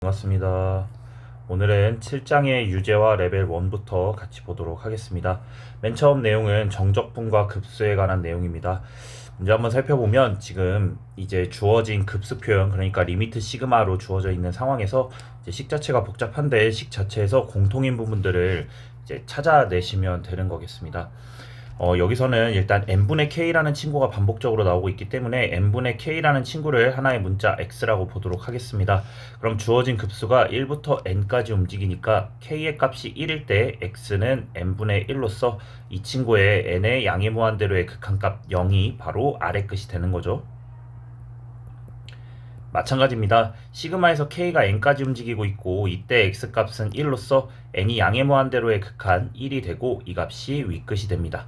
반갑습니다. 오늘은 7장의 유제와 레벨 1부터 같이 보도록 하겠습니다. 맨 처음 내용은 정적분과 급수에 관한 내용입니다. 먼저 한번 살펴보면 지금 이제 주어진 급수 표현, 그러니까 리미트 시그마로 주어져 있는 상황에서 이제 식 자체가 복잡한데 식 자체에서 공통인 부분들을 이제 찾아내시면 되는 거겠습니다. 여기서는 일단 n분의 k라는 친구가 반복적으로 나오고 있기 때문에 n분의 k라는 친구를 하나의 문자 x라고 보도록 하겠습니다. 그럼 주어진 급수가 1부터 n까지 움직이니까 k의 값이 1일 때 x는 n분의 1로서 이 친구의 n의 양의 무한대로의 극한값 0이 바로 아래 끝이 되는 거죠. 마찬가지입니다. 시그마에서 k가 n까지 움직이고 있고 이때 x값은 1로서 n이 양의 무한대로의 극한 1이 되고 이 값이 윗끝이 됩니다.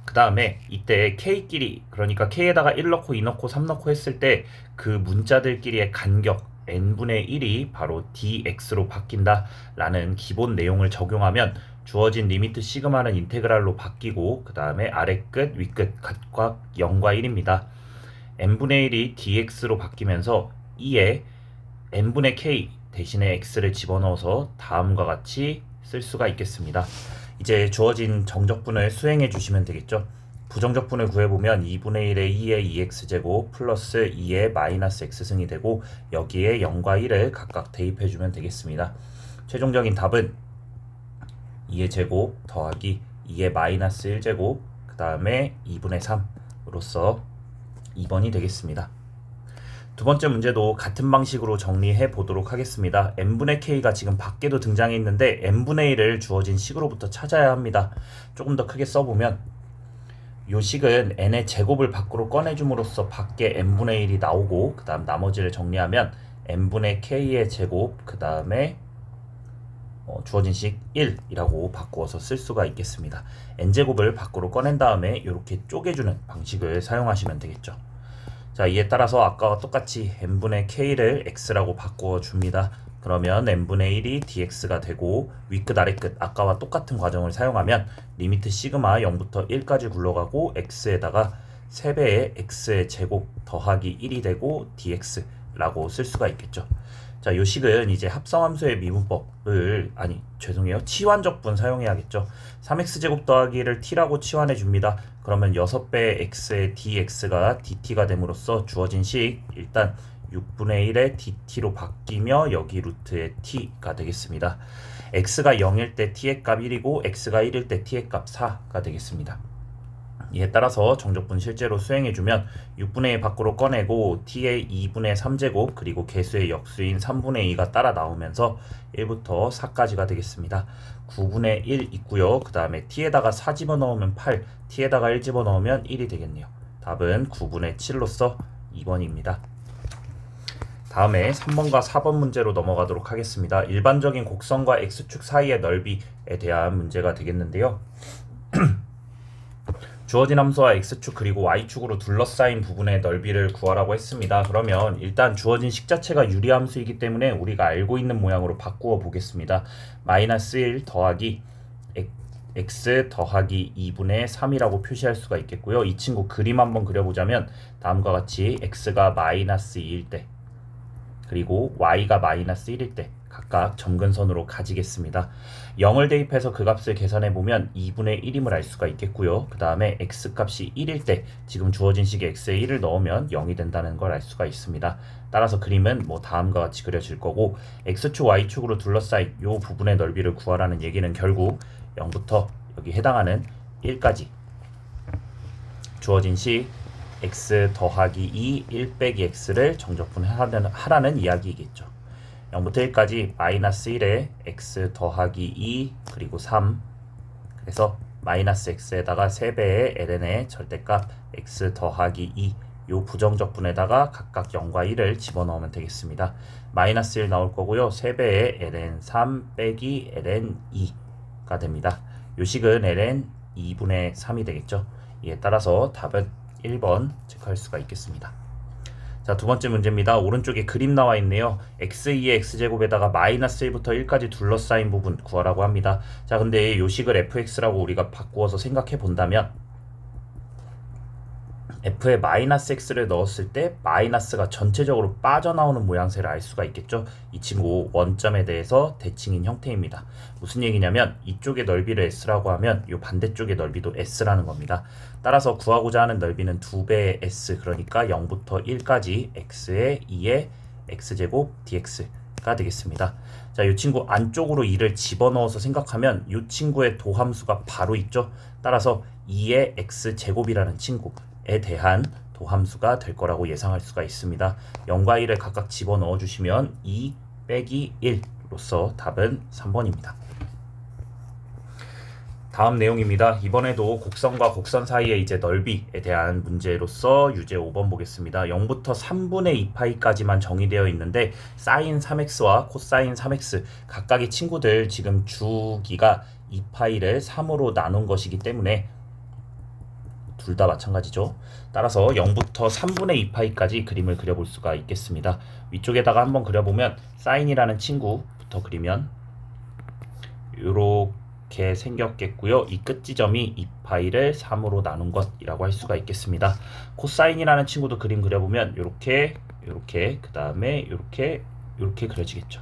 그 다음에 이때 k끼리, 그러니까 k에다가 1 넣고 2 넣고 3 넣고 했을 때 그 문자들끼리의 간격 n분의 1이 바로 dx로 바뀐다 라는 기본 내용을 적용하면 주어진 리미트 시그마는 인테그랄로 바뀌고 그 다음에 아래 끝, 위 끝 각각 0과 1입니다. n분의 1이 dx로 바뀌면서 2에 n분의 k 대신에 x를 집어넣어서 다음과 같이 쓸 수가 있겠습니다. 이제 주어진 정적분을 수행해 주시면 되겠죠. 부정적분을 구해보면 2분의 1의 2의 2x제곱 플러스 2의 마이너스 x승이 되고 여기에 0과 1을 각각 대입해주면 되겠습니다. 최종적인 답은 2의 제곱 더하기 2의 마이너스 1제곱 그 다음에 2분의 3으로서 2번이 되겠습니다. 두 번째 문제도 같은 방식으로 정리해 보도록 하겠습니다. n분의 k가 지금 밖에도 등장해 있는데 n분의 1을 주어진 식으로부터 찾아야 합니다. 조금 더 크게 써보면 이 식은 n의 제곱을 밖으로 꺼내줌으로써 밖에 n분의 1이 나오고 그 다음 나머지를 정리하면 n분의 k의 제곱 그 다음에 주어진 식 1이라고 바꾸어서 쓸 수가 있겠습니다. n제곱을 밖으로 꺼낸 다음에 이렇게 쪼개주는 방식을 사용하시면 되겠죠. 자, 이에 따라서 아까와 똑같이 n분의 k를 x라고 바꾸어 줍니다. 그러면 n분의 1이 dx가 되고 위끝 아래끝 아까와 똑같은 과정을 사용하면 리미트 시그마 0부터 1까지 굴러가고 x에다가 3배의 x의 제곱 더하기 1이 되고 dx라고 쓸 수가 있겠죠. 자, 요 식은 이제 합성함수의 미분법을 치환적분 사용해야겠죠. 3x제곱 더하기를 t라고 치환해 줍니다. 그러면 6배의 x의 dx가 dt가 됨으로써 주어진 식 일단 6분의 1의 dt로 바뀌며 여기 루트의 t가 되겠습니다. x가 0일 때 t의 값 1이고 x가 1일 때 t의 값 4가 되겠습니다. 이에 따라서 정적분 실제로 수행해주면 6분의 1 밖으로 꺼내고 t의 2분의 3제곱 그리고 개수의 역수인 3분의 2가 따라 나오면서 1부터 4까지가 되겠습니다. 9분의 1 있고요. 그 다음에 t에다가 4 집어넣으면 8, t에다가 1 집어넣으면 1이 되겠네요. 답은 9분의 7로서 2번입니다. 다음에 3번과 4번 문제로 넘어가도록 하겠습니다. 일반적인 곡선과 x축 사이의 넓이에 대한 문제가 되겠는데요. 주어진 함수와 x축 그리고 y축으로 둘러싸인 부분의 넓이를 구하라고 했습니다. 그러면 일단 주어진 식 자체가 유리함수이기 때문에 우리가 알고 있는 모양으로 바꾸어 보겠습니다. 마이너스 1 더하기 x 더하기 2분의 3이라고 표시할 수가 있겠고요. 이 친구 그림 한번 그려보자면 다음과 같이 x가 마이너스 2일 때 그리고 y가 마이너스 1일 때 각각 점근선으로 가지겠습니다. 0을 대입해서 그 값을 계산해보면 2분의 1임을 알 수가 있겠고요. 그 다음에 x값이 1일 때 지금 주어진 식에 x에 1을 넣으면 0이 된다는 걸 알 수가 있습니다. 따라서 그림은 다음과 같이 그려질 거고 x축, y축으로 둘러싸인 이 부분의 넓이를 구하라는 얘기는 결국 0부터 여기 해당하는 1까지 주어진 식 x 더하기 2, 1 빼기 x를 정적분하라는 이야기이겠죠. 0부터 1까지 마이너스 1에 x 더하기 2 그리고 3 그래서 마이너스 x에다가 3배의 ln의 절대값 x 더하기 2 요 부정적분에다가 각각 0과 1을 집어넣으면 되겠습니다. 마이너스 1 나올 거고요. 3배의 ln 3 빼기 ln 2가 됩니다. 요 식은 ln 2분의 3이 되겠죠. 이에 따라서 답은 1번 체크할 수가 있겠습니다. 자, 두 번째 문제입니다. 오른쪽에 그림 나와 있네요. x2의 x제곱에다가 마이너스 1부터 1까지 둘러싸인 부분 구하라고 합니다. 자, 근데 요 식을 fx라고 우리가 바꾸어서 생각해 본다면 f에 마이너스 x를 넣었을 때 마이너스가 전체적으로 빠져나오는 모양새를 알 수가 있겠죠. 이 친구 원점에 대해서 대칭인 형태입니다. 무슨 얘기냐면 이쪽의 넓이를 s라고 하면 이 반대쪽의 넓이도 s라는 겁니다. 따라서 구하고자 하는 넓이는 2배의 s, 그러니까 0부터 1까지 x의 2의 x제곱 dx가 되겠습니다. 자, 이 친구 안쪽으로 2를 집어넣어서 생각하면 이 친구의 도함수가 바로 있죠. 따라서 2의 x제곱이라는 친구에 대한 도함수가 될 거라고 예상할 수가 있습니다. 0과 1을 각각 집어넣어 주시면 2 빼기 1로서 답은 3번입니다. 다음 내용입니다. 이번에도 곡선과 곡선 사이의 이제 넓이에 대한 문제로서 유제 5번 보겠습니다. 0부터 3분의 2파이까지만 정의되어 있는데 사인 3x와 코사인 3x 각각의 친구들 지금 주기가 2파이를 3으로 나눈 것이기 때문에 둘 다 마찬가지죠. 따라서 0부터 3분의 2파이까지 그림을 그려볼 수가 있겠습니다. 위쪽에다가 한번 그려보면 사인이라는 친구부터 그리면 이렇게 생겼겠고요. 이 끝 지점이 2파이를 3으로 나눈 것이라고 할 수가 있겠습니다. 코사인이라는 친구도 그림 그려보면 이렇게 그 다음에 이렇게 그려지겠죠.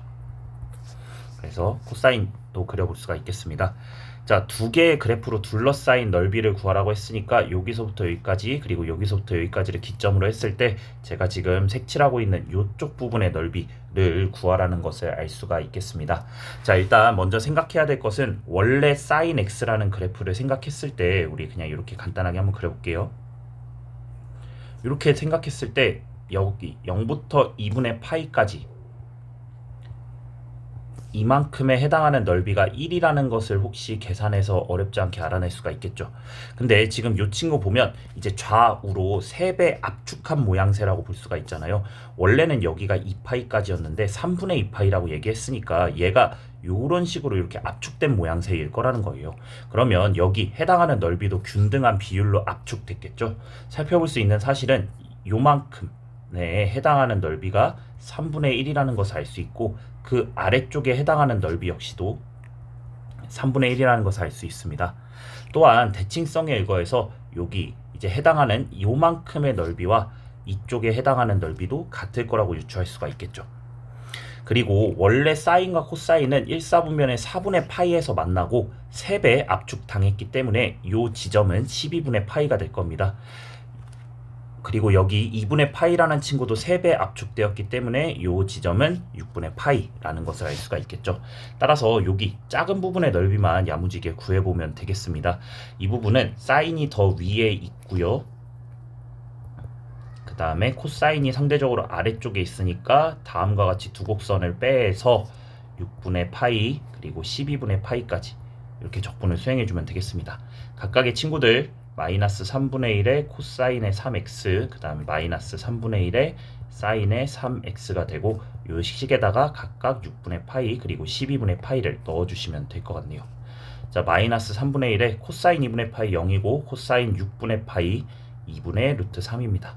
그래서 코사인도 그려볼 수가 있겠습니다. 자, 두 개의 그래프로 둘러싸인 넓이를 구하라고 했으니까 여기서부터 여기까지 그리고 여기서부터 여기까지를 기점으로 했을 때 제가 지금 색칠하고 있는 이쪽 부분의 넓이를 구하라는 것을 알 수가 있겠습니다. 자, 일단 먼저 생각해야 될 것은 원래 sin x라는 그래프를 생각했을 때 우리 그냥 이렇게 간단하게 한번 그려볼게요. 이렇게 생각했을 때 여기 0부터 2분의 파이까지 이만큼에 해당하는 넓이가 1이라는 것을 혹시 계산해서 어렵지 않게 알아낼 수가 있겠죠. 근데 지금 이 친구 보면 이제 좌우로 3배 압축한 모양새라고 볼 수가 있잖아요. 원래는 여기가 2파이까지였는데 3분의 2파이라고 얘기했으니까 얘가 이런 식으로 이렇게 압축된 모양새일 거라는 거예요. 그러면 여기 해당하는 넓이도 균등한 비율로 압축됐겠죠. 살펴볼 수 있는 사실은 요만큼 해당하는 넓이가 3분의 1이라는 것을 알 수 있고 그 아래쪽에 해당하는 넓이 역시도 3분의 1이라는 것을 알 수 있습니다. 또한 대칭성에 의거해서 여기 이제 해당하는 요만큼의 넓이와 이쪽에 해당하는 넓이도 같을 거라고 유추할 수가 있겠죠. 그리고 원래 사인과 코사인은 1사분면의 4분의 파이에서 만나고 3배 압축당했기 때문에 이 지점은 12분의 파이가 될 겁니다. 그리고 여기 2분의 파이라는 친구도 3배 압축되었기 때문에 이 지점은 6분의 파이라는 것을 알 수가 있겠죠. 따라서 여기 작은 부분의 넓이만 야무지게 구해보면 되겠습니다. 이 부분은 사인이 더 위에 있고요. 그 다음에 코사인이 상대적으로 아래쪽에 있으니까 다음과 같이 두 곡선을 빼서 6분의 파이 그리고 12분의 파이까지 이렇게 적분을 수행해주면 되겠습니다. 각각의 친구들 마이너스 3분의 1의 코사인의 3x 그 다음에 마이너스 3분의 1의 사인의 3x가 되고 이 식에다가 각각 6분의 파이 그리고 12분의 파이를 넣어주시면 될 것 같네요. 자, 마이너스 3분의 1의 코사인 2분의 파이 0이고 코사인 6분의 파이 2분의 루트 3입니다.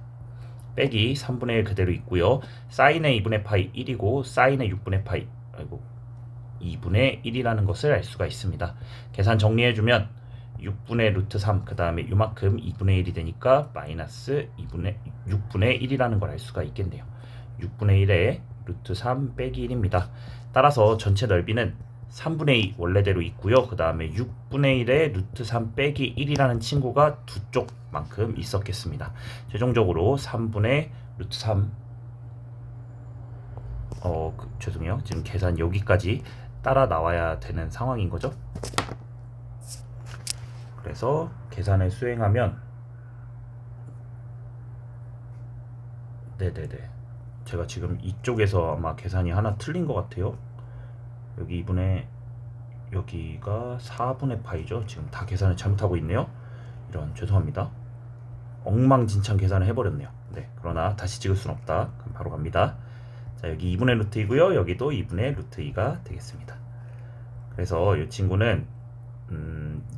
빼기 3분의 1 그대로 있고요. 사인의 2분의 파이 1이고 사인의 6분의 파이 2분의 1이라는 것을 알 수가 있습니다. 계산 정리해주면 6분의 루트 3, 그 다음에 요만큼 2분의 1이 되니까 마이너스 6분의 1이라는 걸 알 수가 있겠네요. 6분의 1에 루트 3 빼기 1입니다. 따라서 전체 넓이는 3분의 2 원래대로 있고요. 그 다음에 6분의 1에 루트 3 빼기 1이라는 친구가 두 쪽만큼 있었겠습니다. 최종적으로 3분의 루트 3 죄송해요. 지금 계산 여기까지 따라 나와야 되는 상황인 거죠. 그래서 계산을 수행하면 제가 지금 이쪽에서 아마 계산이 하나 틀린 것 같아요. 여기 2분의 여기가 4분의 파이죠. 지금 다 계산을 잘못하고 있네요. 이런 죄송합니다. 엉망진창 계산을 해버렸네요. 그러나 다시 찍을 순 없다. 그럼 바로 갑니다. 자, 여기 2분의 루트 2고요. 여기도 2분의 루트 2가 되겠습니다. 그래서 이 친구는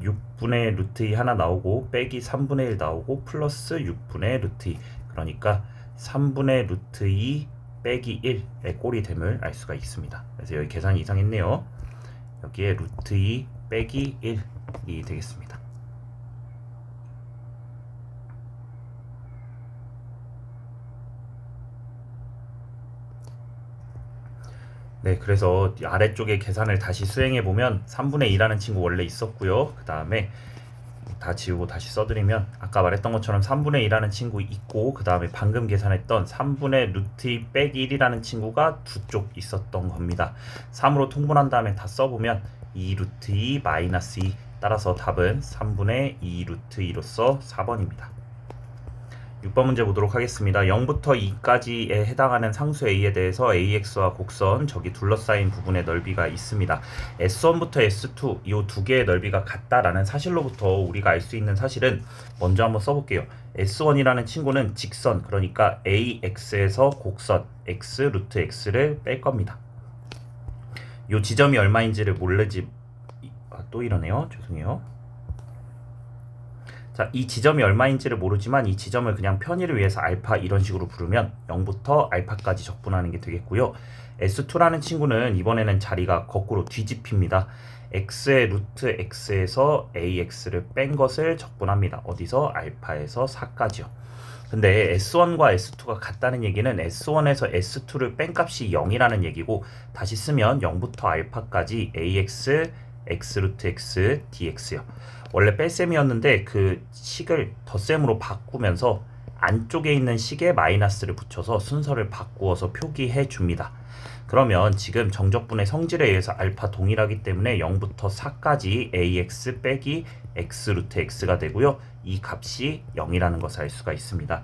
6분의 루트 2 하나 나오고 빼기 3분의 1 나오고 플러스 6분의 루트 2 그러니까 3분의 루트 2 빼기 1의 꼴이 됨을 알 수가 있습니다. 그래서 여기 계산이 이상했네요. 여기에 루트 2 빼기 1이 되겠습니다. 네, 그래서 아래쪽에 계산을 다시 수행해 보면 3분의 2라는 친구 원래 있었고요. 그 다음에 다 지우고 다시 써드리면 아까 말했던 것처럼 3분의 2라는 친구 있고, 그 다음에 방금 계산했던 3분의 루트 2 빼기 1이라는 친구가 두 쪽 있었던 겁니다. 3으로 통분한 다음에 다 써보면 2 루트 2 마이너스 2, 따라서 답은 3분의 2 루트 2로서 4번입니다. 6번 문제 보도록 하겠습니다. 0부터 2까지에 해당하는 상수 A에 대해서 AX와 곡선, 저기 둘러싸인 부분의 넓이가 있습니다. S1부터 S2 이 두 개의 넓이가 같다라는 사실로부터 우리가 알 수 있는 사실은 먼저 한번 써볼게요. S1이라는 친구는 직선, 그러니까 AX에서 곡선 X 루트 X를 뺄 겁니다. 이 지점이 얼마인지를 모르지, 또 이러네요. 죄송해요. 자, 이 지점이 얼마인지를 모르지만 이 지점을 그냥 편의를 위해서 알파 이런 식으로 부르면 0부터 알파까지 적분하는 게 되겠고요. S2라는 친구는 이번에는 자리가 거꾸로 뒤집힙니다. x의 루트 x에서 ax를 뺀 것을 적분합니다. 어디서? 알파에서 4까지요. 근데 S1과 S2가 같다는 얘기는 S1에서 S2를 뺀 값이 0이라는 얘기고, 다시 쓰면 0부터 알파까지 ax, x 루트 x, dx요. 원래 뺄셈이었는데 그 식을 덧셈으로 바꾸면서 안쪽에 있는 식에 마이너스를 붙여서 순서를 바꾸어서 표기해 줍니다. 그러면 지금 정적분의 성질에 의해서 알파 동일하기 때문에 0부터 4까지 ax 빼기 x 루트 x가 되고요. 이 값이 0이라는 것을 알 수가 있습니다.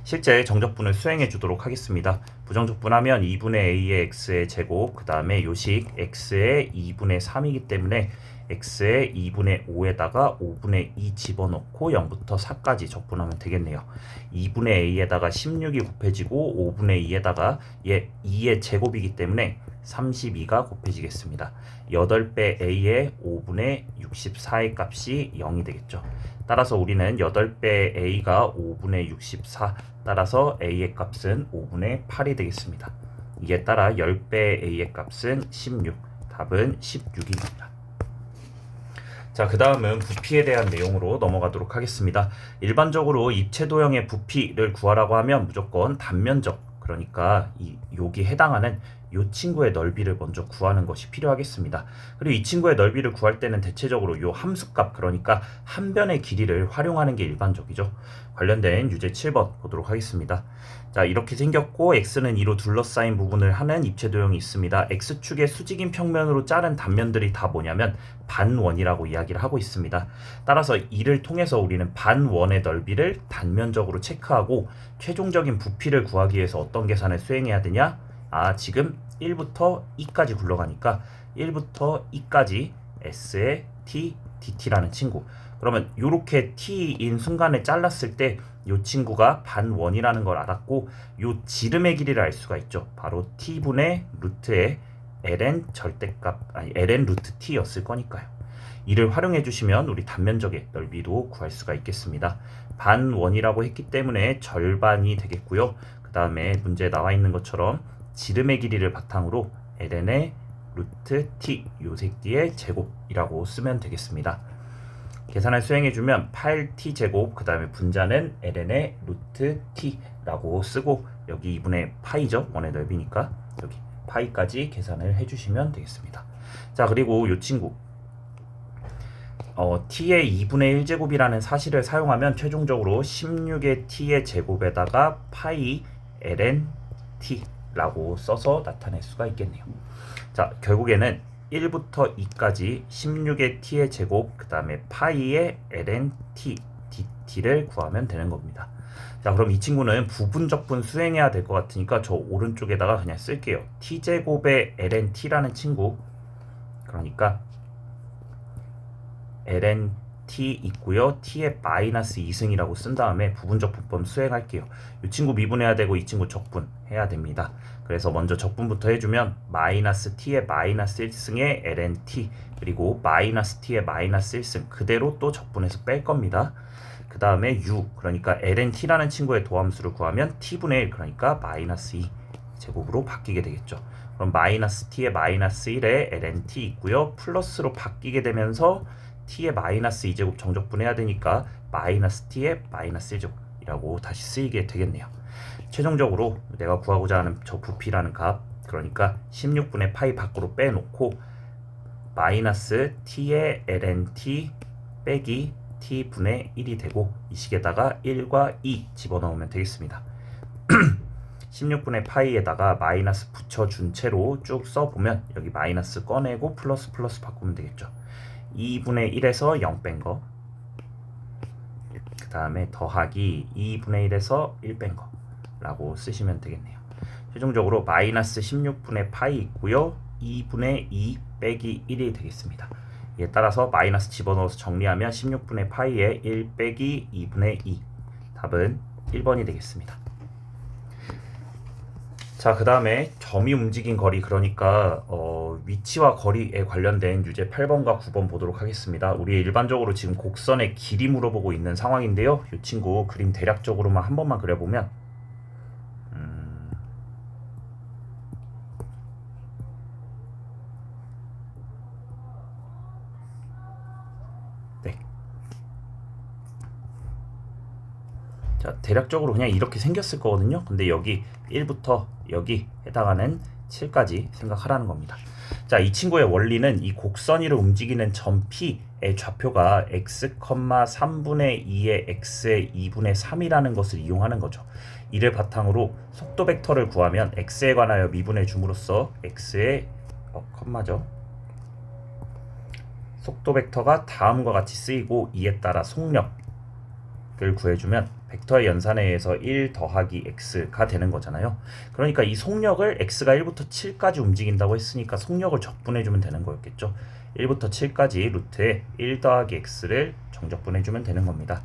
실제 정적분을 수행해 주도록 하겠습니다. 부정적분하면 2분의 a의 x의 제곱, 그 다음에 요식 x의 2분의 3이기 때문에 x의 2분의 5에다가 5분의 2 집어넣고 0부터 4까지 적분하면 되겠네요. 2분의 a에다가 16이 곱해지고 5분의 2에다가 얘 2의 제곱이기 때문에 32가 곱해지겠습니다. 8배 a의 5분의 64의 값이 0이 되겠죠. 따라서 우리는 8배 a가 5분의 64, 따라서 a의 값은 5분의 8이 되겠습니다. 이에 따라 10배 a의 값은 16, 답은 16입니다. 자, 그 다음은 부피에 대한 내용으로 넘어가도록 하겠습니다. 일반적으로 입체도형의 부피를 구하라고 하면 무조건 단면적, 그러니까 여기 해당하는 이 친구의 넓이를 먼저 구하는 것이 필요하겠습니다. 그리고 이 친구의 넓이를 구할 때는 대체적으로 이 함수값, 그러니까 한 변의 길이를 활용하는 게 일반적이죠. 관련된 유제 7번 보도록 하겠습니다. 자, 이렇게 생겼고 x는 2로 둘러싸인 부분을 하는 입체도형이 있습니다. x축의 수직인 평면으로 자른 단면들이 다 뭐냐면 반원이라고 이야기를 하고 있습니다. 따라서 이를 통해서 우리는 반원의 넓이를 단면적으로 체크하고 최종적인 부피를 구하기 위해서 어떤 계산을 수행해야 되냐? 지금 1부터 2까지 굴러가니까 1부터 2까지 s의 t, dt라는 친구. 그러면 이렇게 t인 순간에 잘랐을 때 이 친구가 반원이라는 걸 알았고, 이 지름의 길이를 알 수가 있죠. 바로 t분의 루트의 ln 절대값, ln 루트 t였을 거니까요. 이를 활용해 주시면 우리 단면적의 넓이도 구할 수가 있겠습니다. 반원이라고 했기 때문에 절반이 되겠고요. 그 다음에 문제에 나와 있는 것처럼 지름의 길이를 바탕으로 ln의 루트 t, 요 새끼의 제곱이라고 쓰면 되겠습니다. 계산을 수행해주면 8t제곱, 그 다음에 분자는 ln의 루트 t라고 쓰고, 여기 2분의 파이죠. 원의 넓이니까 여기 파이까지 계산을 해주시면 되겠습니다. 자, 그리고 이 친구 t의 2분의 1제곱이라는 사실을 사용하면 최종적으로 16의 t의 제곱에다가 파이 ln t라고 써서 나타낼 수가 있겠네요. 자, 결국에는 1부터 2까지 16의 t의 제곱, 그 다음에 파이의 ln t, dt를 구하면 되는 겁니다. 자, 그럼 이 친구는 부분적분 수행해야 될 것 같으니까 저 오른쪽에다가 그냥 쓸게요. t제곱의 ln t라는 친구, 그러니까 ln t 있고요. t의 마이너스 2승이라고 쓴 다음에 부분적분법 수행할게요. 이 친구 미분해야 되고 이 친구 적분해야 됩니다. 그래서 먼저 적분부터 해주면 마이너스 t의 마이너스 1승의 ln t, 그리고 마이너스 t의 마이너스 1승 그대로 또 적분해서 뺄 겁니다. 그 다음에 u, 그러니까 ln t라는 친구의 도함수를 구하면 t분의 1, 그러니까 마이너스 2 제곱으로 바뀌게 되겠죠. 그럼 마이너스 t의 마이너스 1에 ln t 있고요. 플러스로 바뀌게 되면서 t의 마이너스 2제곱 정적분해야 되니까 마이너스 t의 마이너스 1제곱이라고 다시 쓰이게 되겠네요. 최종적으로 내가 구하고자 하는 저 부피라는 값, 그러니까 16분의 파이 밖으로 빼놓고 마이너스 t의 lnt 빼기 t분의 1이 되고 이 식에다가 1과 2 집어넣으면 되겠습니다. 16분의 파이에다가 마이너스 붙여준 채로 쭉 써보면 여기 마이너스 꺼내고 플러스 플러스 바꾸면 되겠죠. 2분의 1에서 0 뺀 거, 그 다음에 더하기 2분의 1에서 1 뺀 거 라고 쓰시면 되겠네요. 최종적으로 마이너스 16분의 파이 있고요. 2분의 2 빼기 1이 되겠습니다. 이에 따라서 마이너스 집어넣어서 정리하면 16분의 파이에 1 빼기 2분의 2 답은 1번이 되겠습니다. 자, 그 다음에 점이 움직인 거리, 그러니까 위치와 거리에 관련된 유제 8번과 9번 보도록 하겠습니다. 우리 일반적으로 지금 곡선의 길이 물어보고 있는 상황인데요. 이 친구 그림 대략적으로만 한 번만 그려보면 자, 대략적으로 그냥 이렇게 생겼을 거거든요. 근데 여기 1부터 여기 해당하는 7까지 생각하라는 겁니다. 자, 이 친구의 원리는 이 곡선 위를 움직이는 점 P의 좌표가 x, 3분의 2의 x의 2분의 3이라는 것을 이용하는 거죠. 이를 바탕으로 속도 벡터를 구하면 x에 관하여 미분해 줌으로써 x의 속도 벡터가 다음과 같이 쓰이고 이에 따라 속력을 구해주면 벡터의 연산에 의해서 1 더하기 x가 되는 거잖아요. 그러니까 이 속력을 x가 1부터 7까지 움직인다고 했으니까 속력을 적분해주면 되는 거였겠죠. 1부터 7까지 루트에 1 더하기 x를 정적분해주면 되는 겁니다.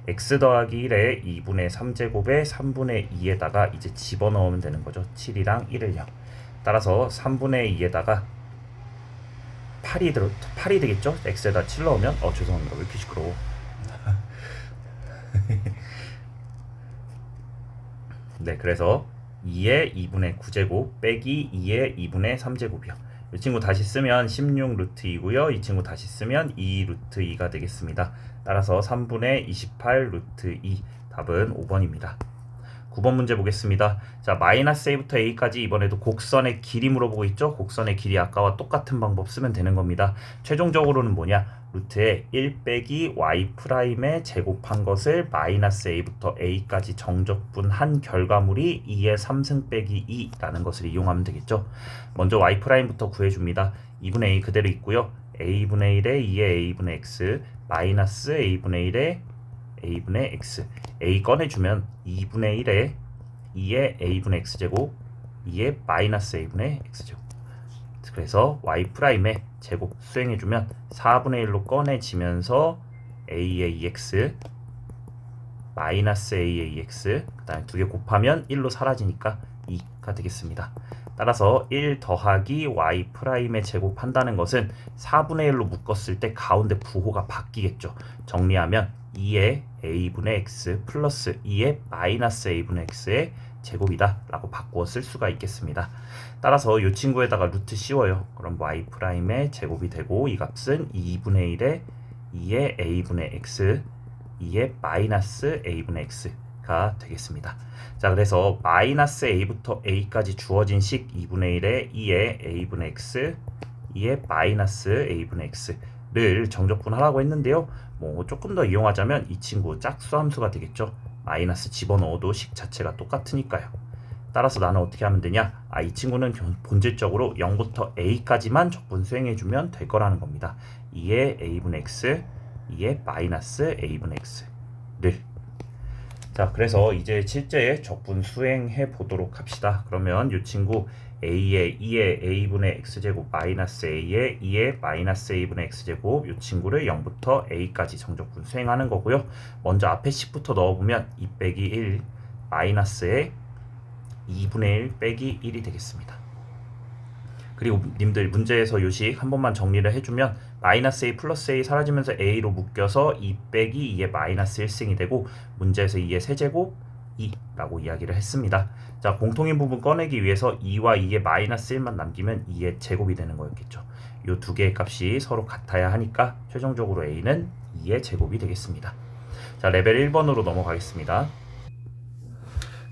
x 더하기 1에 2분의 3제곱에 3분의 2에다가 이제 집어넣으면 되는 거죠. 7이랑 1을요. 따라서 3분의 2에다가 8이 되겠죠. x에다 7 넣으면 죄송합니다. 왜 이렇게 시끄러워. 네, 그래서 2의 2분의 9제곱 빼기 2의 2분의 3제곱이요. 이 친구 다시 쓰면 16 루트 2고요. 이 친구 다시 쓰면 2 루트 2가 되겠습니다. 따라서 3분의 28 루트 2 답은 5번입니다. 9번 문제 보겠습니다. 자, 마이너스 a부터 a까지 이번에도 곡선의 길이 물어보고 있죠. 곡선의 길이 아까와 똑같은 방법 쓰면 되는 겁니다. 최종적으로는 뭐냐? 루트에 1 빼기 y 프라임에 제곱한 것을 마이너스 a부터 a까지 정적분한 결과물이 2의 3승 빼기 2라는 것을 이용하면 되겠죠. 먼저 y 프라임부터 구해줍니다. 2분의 a 그대로 있고요. a분의 1에 2의 a분의 x 마이너스 a분의 1에 a분의 x a 꺼내주면 2분의 1에 2의 a분의 x제곱 2의 마이너스 a분의 x제곱, 그래서 y'의 제곱 수행해주면 4분의 1로 꺼내지면서 a의 2x 마이너스 a의 2x 그 다음에 두 개 곱하면 1로 사라지니까 2가 되겠습니다. 따라서 1 더하기 y'의 제곱 한다는 것은 4분의 1로 묶었을 때 가운데 부호가 바뀌겠죠. 정리하면 2의 a분의 x 플러스 2의 마이너스 a분의 x의 제곱이다 라고 바꾸어 쓸 수가 있겠습니다. 따라서 이 친구에다가 루트 씌워요. 그럼 y'의 제곱이 되고 이 값은 2분의 1에 2의 a분의 x 2의 마이너스 a분의 x가 되겠습니다. 자, 그래서 마이너스 a부터 a까지 주어진 식 2분의 1에 2의 a분의 x 2의 마이너스 a분의 x를 정적분하라고 했는데요. 조금 더 이용하자면 이 친구 짝수함수가 되겠죠. 마이너스 집어넣어도 식 자체가 똑같으니까요. 따라서 나는 어떻게 하면 되냐? 이 친구는 본질적으로 0부터 a까지만 적분 수행해주면 될 거라는 겁니다. 2의 a분의 x 2의 마이너스 a분의 x를. 자, 그래서 이제 실제 적분 수행해 보도록 합시다. 그러면 이 친구 a의 2의 a분의 x제곱 마이너스 a의 2의 마이너스 a분의 x제곱 이 친구를 0부터 a까지 정적분 수행하는 거고요. 먼저 앞에 식부터 넣어보면 2 빼기 1 마이너스의 2분의 1 빼기 1이 되겠습니다. 그리고 님들 문제에서 요식 한 번만 정리를 해주면 마이너스 a 플러스 a 사라지면서 a로 묶여서 2 빼기 2의 마이너스 1승이 되고 문제에서 2의 세제곱 2라고 이야기를 했습니다. 자, 공통인 부분 꺼내기 위해서 2와 2의 마이너스 1만 남기면 2의 제곱이 되는 거였겠죠. 이 두 개의 값이 서로 같아야 하니까 최종적으로 a는 2의 제곱이 되겠습니다. 자, 레벨 1번으로 넘어가겠습니다.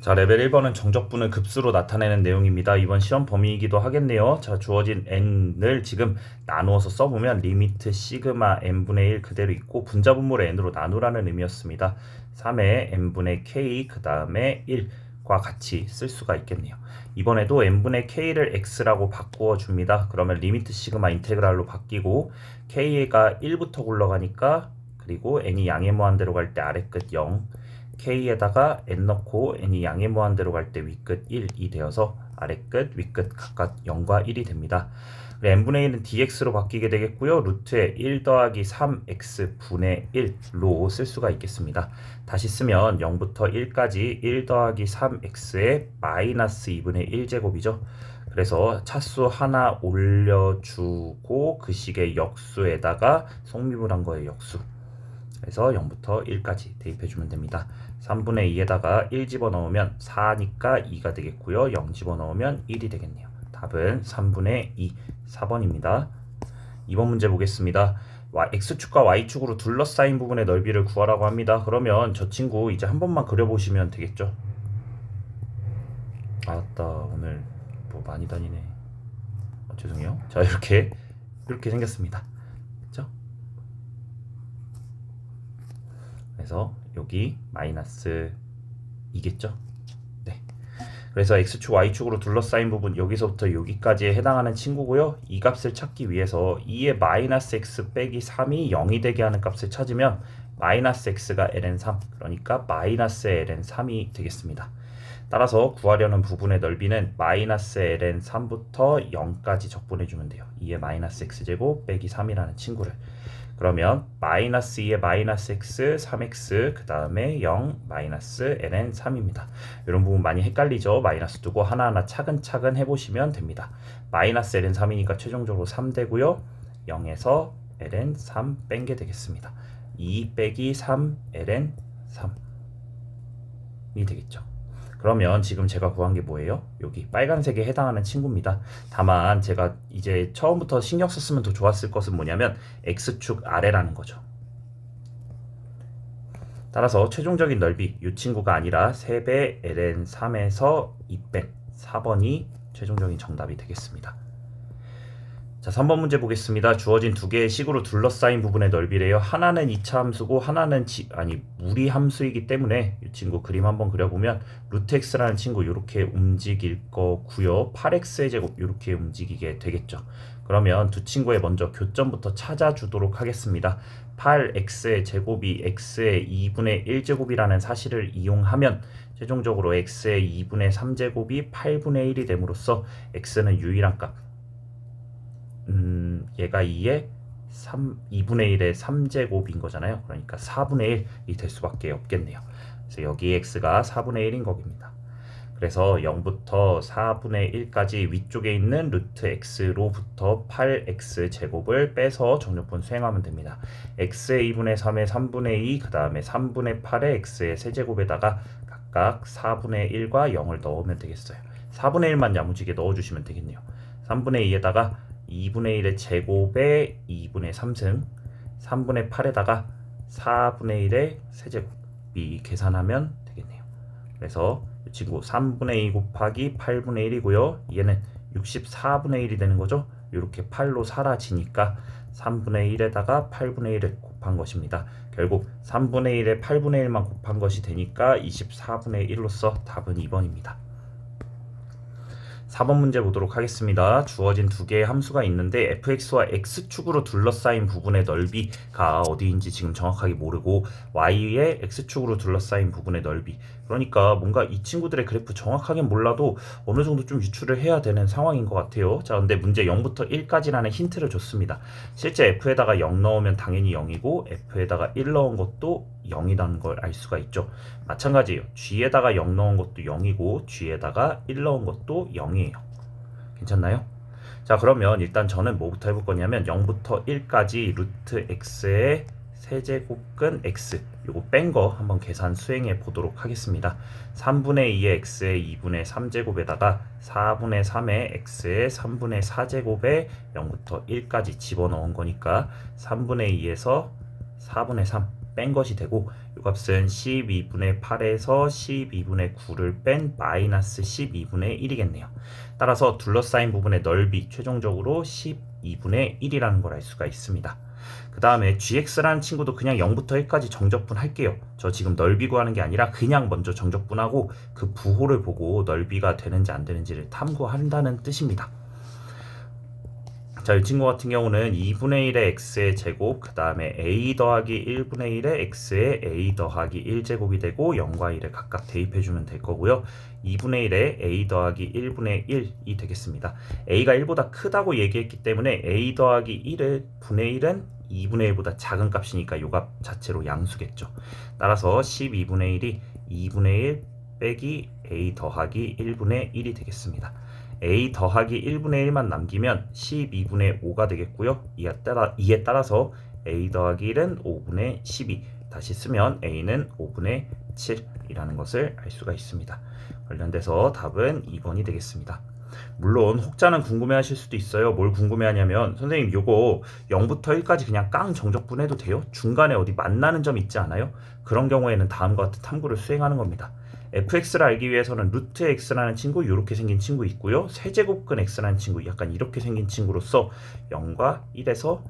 자, 레벨 1번은 정적분을 급수로 나타내는 내용입니다. 이번 시험 범위이기도 하겠네요. 자, 주어진 n을 지금 나누어서 써보면 리미트 시그마 n분의 1 그대로 있고 분자분모를 n으로 나누라는 의미였습니다. 3의 n분의 k 그 다음에 1과 같이 쓸 수가 있겠네요. 이번에도 n분의 k를 x라고 바꾸어 줍니다. 그러면 리미트 시그마 인테그랄로 바뀌고 k가 1부터 굴러가니까 그리고 n이 양의 무한대로 갈 때 아래 끝 0, k에다가 n 넣고 n이 양의 무한대로 갈 때 윗끝 1이 되어서 아래 끝, 윗끝 각각 0과 1이 됩니다. n분의 1은 dx로 바뀌게 되겠고요. 루트에 1 더하기 3x 분의 1로 쓸 수가 있겠습니다. 다시 쓰면 0부터 1까지 1 더하기 3x의 마이너스 2분의 1제곱이죠. 그래서 차수 하나 올려주고 그 식의 역수에다가 성미분한 거의 역수. 그래서 0부터 1까지 대입해주면 됩니다. 3분의 2에다가 1 집어넣으면 4니까 2가 되겠고요. 0 집어넣으면 1이 되겠네요. 답은 3분의 2, 4번입니다. 2번 문제 보겠습니다. X축과 Y축으로 둘러싸인 부분의 넓이를 구하라고 합니다. 그러면 저 친구 이제 한 번만 그려보시면 되겠죠? 아따, 오늘 뭐 많이 다니네. 죄송해요. 자, 이렇게 생겼습니다. 그렇죠? 그래서 여기 마이너스 2겠죠? 네. 그래서 X축, Y축으로 둘러싸인 부분 여기서부터 여기까지에 해당하는 친구고요. 이 값을 찾기 위해서 2의 마이너스 X 빼기 3이 0이 되게 하는 값을 찾으면 마이너스 X가 ln3 그러니까 마이너스 ln3이 되겠습니다. 따라서 구하려는 부분의 넓이는 마이너스 ln3부터 0까지 적분해주면 돼요. 2의 마이너스 x제곱 빼기 3이라는 친구를. 그러면 마이너스 2의 마이너스 x, 3x, 그 다음에 0, 마이너스 ln3입니다. 이런 부분 많이 헷갈리죠? 마이너스 두고 하나하나 차근차근 해보시면 됩니다. 마이너스 ln3이니까 최종적으로 3 되고요. 0에서 ln3 뺀 게 되겠습니다. 2 빼기 3 ln3이 되겠죠. 그러면 지금 제가 구한 게 뭐예요? 여기 빨간색에 해당하는 친구입니다. 다만 제가 이제 처음부터 신경 썼으면 더 좋았을 것은 뭐냐면 X축 아래라는 거죠. 따라서 최종적인 넓이 이 친구가 아니라 3배 ln3에서 2뺀 4번이 최종적인 정답이 되겠습니다. 자, 3번 문제 보겠습니다. 주어진 두 개의 식으로 둘러싸인 부분의 넓이래요. 하나는 2차 함수고 하나는 무리 함수이기 때문에 이 친구 그림 한번 그려보면 루트 x라는 친구 이렇게 움직일 거고요. 8x의 제곱 이렇게 움직이게 되겠죠. 그러면 두 친구의 먼저 교점부터 찾아주도록 하겠습니다. 8x의 제곱이 x의 2분의 1제곱이라는 사실을 이용하면 최종적으로 x의 2분의 3제곱이 8분의 1이 됨으로써 x는 유일한 값 얘가 2의 2분의 1의 3제곱인 거잖아요. 그러니까 4분의 1이 될 수밖에 없겠네요. 그래서 여기 x가 4분의 1인 겁니다. 그래서 0부터 4분의 1까지 위쪽에 있는 루트 x로부터 8x 제곱을 빼서 정렬분 수행하면 됩니다. x의 2분의 3의 3분의 2, 그 다음에 3분의 8의 x의 세제곱에다가 각각 4분의 1과 0을 넣으면 되겠어요. 4분의 1만 야무지게 넣어주시면 되겠네요. 3분의 2에다가 2분의 1의 제곱에 2분의 3승 3분의 8에다가 4분의 1의 세제곱이 계산하면 되겠네요. 그래서 이 친구 3분의 2 곱하기 8분의 1이고요. 얘는 64분의 1이 되는 거죠. 이렇게 8로 사라지니까 3분의 1에다가 8분의 1을 곱한 것입니다. 결국 3분의 1에 8분의 1만 곱한 것이 되니까 24분의 1로서 답은 2번입니다. 4번 문제 보도록 하겠습니다. 주어진 두 개의 함수가 있는데 fx와 x축으로 둘러싸인 부분의 넓이가 어디인지 지금 정확하게 모르고 y의 x축으로 둘러싸인 부분의 넓이, 그러니까 뭔가 이 친구들의 그래프 정확하게 몰라도 어느 정도 좀 유추를 해야 되는 상황인 것 같아요. 자, 근데 문제 0부터 1까지라는 힌트를 줬습니다. 실제 f에다가 0 넣으면 당연히 0이고 f에다가 1 넣은 것도 0이라는 걸 알 수가 있죠. 마찬가지예요. g에다가 0 넣은 것도 0이고 g에다가 1 넣은 것도 0이에요. 괜찮나요? 자, 그러면 일단 저는 뭐부터 해볼 거냐면 0부터 1까지 루트 x의 세제곱근 x 요거 뺀 거 한번 계산 수행해 보도록 하겠습니다. 3분의 2의 x의 2분의 3제곱에다가 4분의 3의 x의 3분의 4제곱에 0부터 1까지 집어넣은 거니까 3분의 2에서 4분의 3 뺀 것이 되고 이 값은 12분의 8에서 12분의 9를 뺀 마이너스 12분의 1이겠네요. 따라서 둘러싸인 부분의 넓이 최종적으로 12분의 1이라는 걸 알 수가 있습니다. 그 다음에 gx라는 친구도 그냥 0부터 1까지 정적분 할게요. 저 지금 넓이 구하는 게 아니라 그냥 먼저 정적분하고 그 부호를 보고 넓이가 되는지 안 되는지를 탐구한다는 뜻입니다. 자, 이 친구 같은 경우는 2분의 1의 x의 제곱, 그 다음에 a 더하기 1분의 1의 x의 a 더하기 1제곱이 되고 0과 1을 각각 대입해주면 될 거고요. 2분의 1의 a 더하기 1분의 1이 되겠습니다. a가 1보다 크다고 얘기했기 때문에 a 더하기 1의 분의 1은 2분의 1보다 작은 값이니까 이 값 자체로 양수겠죠. 따라서 12분의 1이 2분의 1 빼기 a 더하기 1분의 1이 되겠습니다. a 더하기 1분의 1만 남기면 12분의 5가 되겠고요. 이에 따라서 a 더하기 1은 5분의 12. 다시 쓰면 a는 5분의 7이라는 것을 알 수가 있습니다. 관련돼서 답은 2번이 되겠습니다. 물론 혹자는 궁금해하실 수도 있어요. 뭘 궁금해하냐면 선생님 요거 0부터 1까지 그냥 깡 정적분해도 돼요? 중간에 어디 만나는 점 있지 않아요? 그런 경우에는 다음과 같은 탐구를 수행하는 겁니다. fx를 알기 위해서는 루트 x라는 친구, 이렇게 생긴 친구 있고요. 세제곱근 x라는 친구, 약간 이렇게 생긴 친구로서 0과 1에서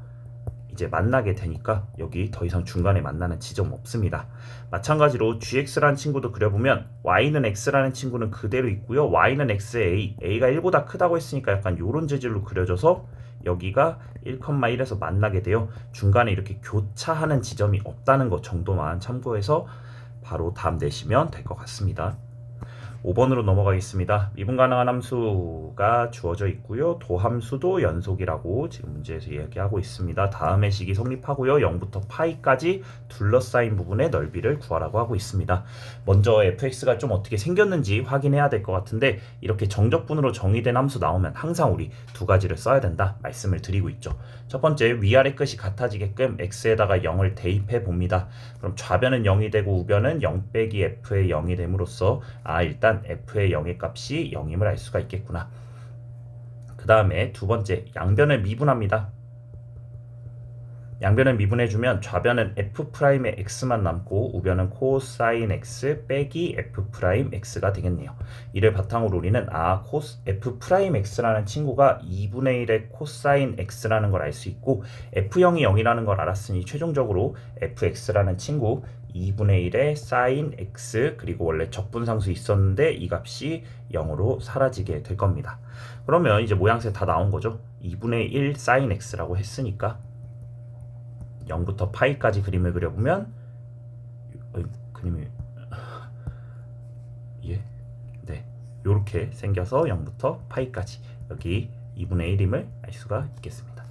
이제 만나게 되니까 여기 더 이상 중간에 만나는 지점 없습니다. 마찬가지로 gx라는 친구도 그려보면 y는 x라는 친구는 그대로 있고요. y는 x의 a가 1보다 크다고 했으니까 약간 이런 재질로 그려져서 여기가 1,1에서 만나게 돼요. 중간에 이렇게 교차하는 지점이 없다는 것 정도만 참고해서 바로 답 내시면 될 것 같습니다. 5번으로 넘어가겠습니다. 미분 가능한 함수가 주어져 있고요. 도함수도 연속이라고 지금 문제에서 이야기하고 있습니다. 다음의 식이 성립하고요. 0부터 파이까지 둘러싸인 부분의 넓이를 구하라고 하고 있습니다. 먼저 fx가 좀 어떻게 생겼는지 확인해야 될 것 같은데 이렇게 정적분으로 정의된 함수 나오면 항상 우리 두 가지를 써야 된다 말씀을 드리고 있죠. 첫 번째, 위아래 끝이 같아지게끔 x에다가 0을 대입해 봅니다. 그럼 좌변은 0이 되고 우변은 0 빼기 f의 0이 됨으로써 일단 f의 0의 값이 0임을 알 수가 있겠구나. 그 다음에 두 번째, 양변을 미분합니다. 양변을 미분해주면 좌변은 f'의 x만 남고 우변은 코사인 x 빼기 f'x가 되겠네요. 이를 바탕으로 우리는 f'x라는 친구가 2분의 1의 코사인 x라는 걸 알 수 있고 f0이 0이라는 걸 알았으니 최종적으로 fx라는 친구 2분의 1의 사인 x, 그리고 원래 적분상수 있었는데 이 값이 0으로 사라지게 될 겁니다. 그러면 이제 모양새 다 나온 거죠. 2분의 1 사인 x라고 했으니까 0부터 파이까지 그림을 그려보면 그림이 요렇게 생겨서 0부터 파이까지 여기 2분의 1임을 알 수가 있겠습니다.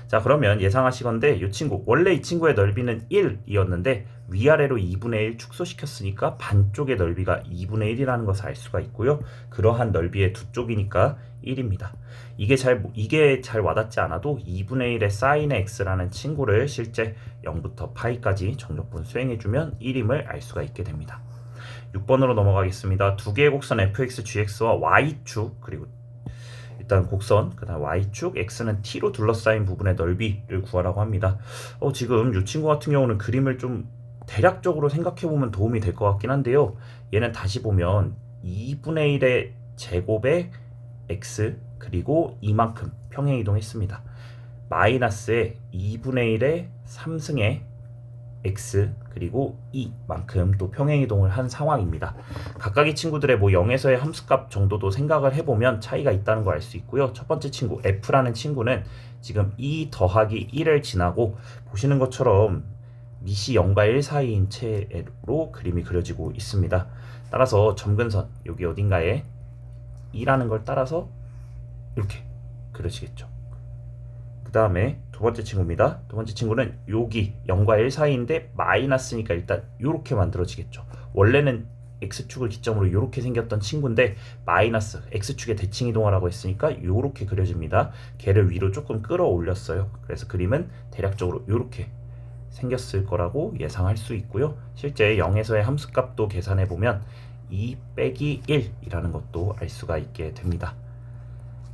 자, 그러면 예상하시건대 이 친구, 원래 이 친구의 넓이는 1이었는데 위아래로 2분의 1 축소시켰으니까 반쪽의 넓이가 2분의 1이라는 것을 알 수가 있고요. 그러한 넓이의 두 쪽이니까 1입니다. 이게 잘 와닿지 않아도 2분의 1의 사인의 x라는 친구를 실제 0부터 파이까지 정적분 수행해주면 1임을 알 수가 있게 됩니다. 6번으로 넘어가겠습니다. 두 개의 곡선 fx, gx와 y축, 그리고 일단 곡선, 그 다음 y축, x는 t로 둘러싸인 부분의 넓이를 구하라고 합니다. 지금 이 친구 같은 경우는 그림을 좀 대략적으로 생각해보면 도움이 될 것 같긴 한데요. 얘는 다시 보면 2분의 1의 제곱의 x, 그리고 이만큼 평행이동했습니다. 마이너스에 2분의 1의 3승의 x, 그리고 2만큼 또 평행이동을 한 상황입니다. 각각의 친구들의 0에서의 함수값 정도도 생각을 해보면 차이가 있다는 걸 알 수 있고요. 첫 번째 친구 f라는 친구는 지금 2 더하기 1을 지나고 보시는 것처럼 밑이 0과 1 사이인 채로 그림이 그려지고 있습니다. 따라서 점근선 여기 어딘가에 2라는 걸 따라서 이렇게 그려지겠죠. 그 다음에 두 번째 친구입니다. 두 번째 친구는 여기 0과 1 사이인데 마이너스니까 일단 이렇게 만들어지겠죠. 원래는 x축을 기점으로 이렇게 생겼던 친구인데 마이너스 x축의 대칭 이동하라고 했으니까 이렇게 그려집니다. 걔를 위로 조금 끌어올렸어요. 그래서 그림은 대략적으로 이렇게 생겼을 거라고 예상할 수 있고요. 실제 0에서의 함수값도 계산해 보면 2 빼기 1이라는 것도 알 수가 있게 됩니다.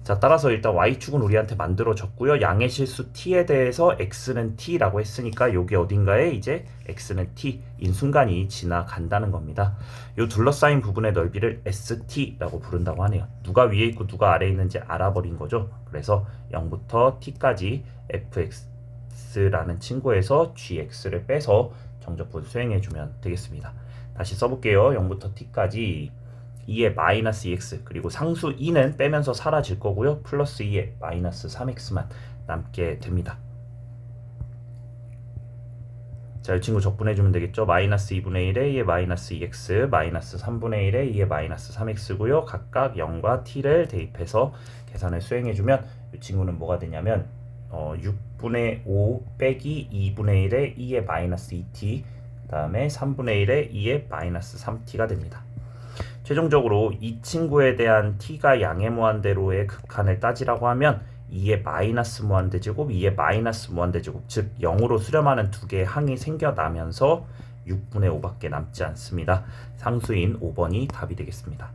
자, 따라서 일단 y축은 우리한테 만들어졌고요. 양의 실수 t에 대해서 x는 t라고 했으니까 여기 어딘가에 이제 x는 t인 순간이 지나간다는 겁니다. 이 둘러싸인 부분의 넓이를 st라고 부른다고 하네요. 누가 위에 있고 누가 아래에 있는지 알아버린 거죠. 그래서 0부터 t까지 fx라는 친구에서 gx를 빼서 정적분 수행해주면 되겠습니다. 다시 써볼게요. 0부터 t까지 2의 마이너스 2x 그리고 상수 2는 빼면서 사라질 거고요. 플러스 2의 마이너스 3x만 남게 됩니다. 자, 이 친구 적분해주면 되겠죠. 마이너스 2분의 1에 2의 마이너스 2x 마이너스 3분의 1에 2의 마이너스 3x고요. 각각 0과 t를 대입해서 계산을 수행해주면 이 친구는 뭐가 되냐면 6분의 5 빼기 2분의 1에 2의 마이너스 2t 그 다음에 3분의 1에 2의 마이너스 3t가 됩니다. 최종적으로 이 친구에 대한 t가 양의 무한대로의 극한을 따지라고 하면 2의 마이너스 무한대제곱, 2의 마이너스 무한대제곱, 즉 0으로 수렴하는 두 개의 항이 생겨나면서 6분의 5밖에 남지 않습니다. 상수인 5번이 답이 되겠습니다.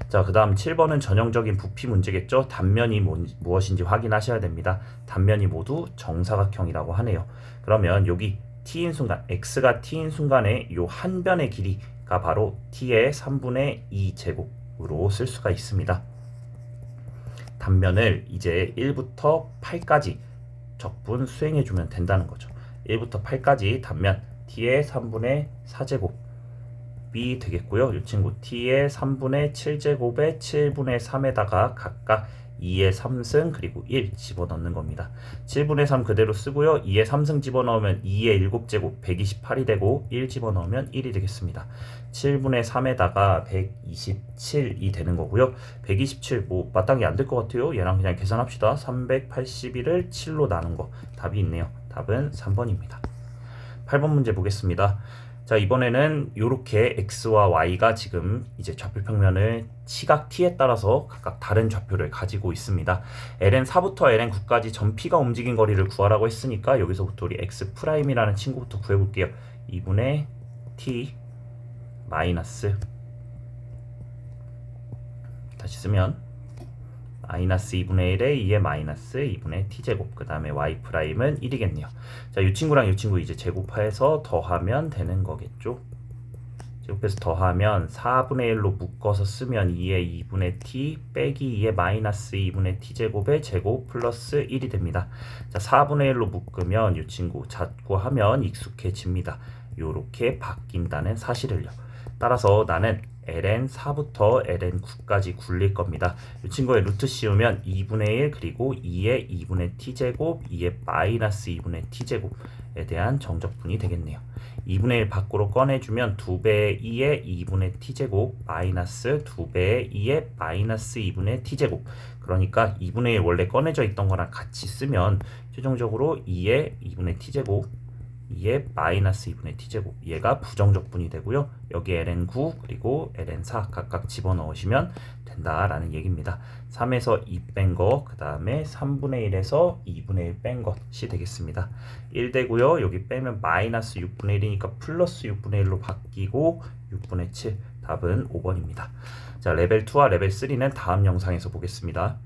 자, 그 다음 7번은 전형적인 부피 문제겠죠. 단면이 무엇인지 확인하셔야 됩니다. 단면이 모두 정사각형이라고 하네요. 그러면 여기 t인 순간, x가 t인 순간에 이 한 변의 길이가 바로 t의 3분의 2 제곱으로 쓸 수가 있습니다. 단면을 이제 1부터 8까지 적분 수행해주면 된다는 거죠. 1부터 8까지 단면 t의 3분의 4제곱이 되겠고요. 이 친구 t의 3분의 7제곱에 7분의 3에다가 각각 2의 3승 그리고 1 집어넣는 겁니다. 7분의 3 그대로 쓰고요. 2의 3승 집어넣으면 2의 7제곱 128이 되고 1 집어넣으면 1이 되겠습니다. 7분의 3에다가 127이 되는 거고요. 127 뭐 마땅히 안 될 것 같아요. 얘랑 그냥 계산합시다. 381을 7로 나눈 거 답이 있네요. 답은 3번입니다. 8번 문제 보겠습니다. 자, 이번에는 이렇게 x와 y가 지금 이제 좌표평면을 시각 t에 따라서 각각 다른 좌표를 가지고 있습니다. ln4부터 ln9까지 전 p가 움직인 거리를 구하라고 했으니까 여기서부터 우리 x'이라는 친구부터 구해볼게요. 2분의 t 마이너스 다시 쓰면 마이너스 2분의 1에 2의 마이너스 2분의 t제곱 그 다음에 y'은 1이겠네요. 자, 이 친구랑 이 친구 이제 제곱해서 더하면 되는 거겠죠. 제곱해서 더하면 4분의 1로 묶어서 쓰면 2의 2분의 t 빼기 2의 마이너스 2분의 t제곱의 제곱 플러스 1이 됩니다. 자, 4분의 1로 묶으면 이 친구 자꾸 하면 익숙해집니다. 요렇게 바뀐다는 사실을요. 따라서 나는 ln4부터 ln9까지 굴릴 겁니다. 이 친구의 루트 씌우면 2분의 1 그리고 2의 2분의 t제곱 2의 마이너스 2분의 t제곱에 대한 정적분이 되겠네요. 2분의 1 밖으로 꺼내주면 2배의 2의 2분의 t제곱 마이너스 2배의 2의 마이너스 2분의 t제곱 그러니까 2분의 1 원래 꺼내져 있던 거랑 같이 쓰면 최종적으로 2의 2분의 t제곱 2의 마이너스 2분의 t제곱 얘가 부정적분이 되고요. 여기 ln9 그리고 ln4 각각 집어넣으시면 된다라는 얘기입니다. 3에서 2 뺀 거 그 다음에 3분의 1에서 2분의 1 뺀 것이 되겠습니다. 1 되고요. 여기 빼면 마이너스 6분의 1이니까 플러스 6분의 1로 바뀌고 6분의 7 답은 5번입니다. 자, 레벨 2와 레벨 3는 다음 영상에서 보겠습니다.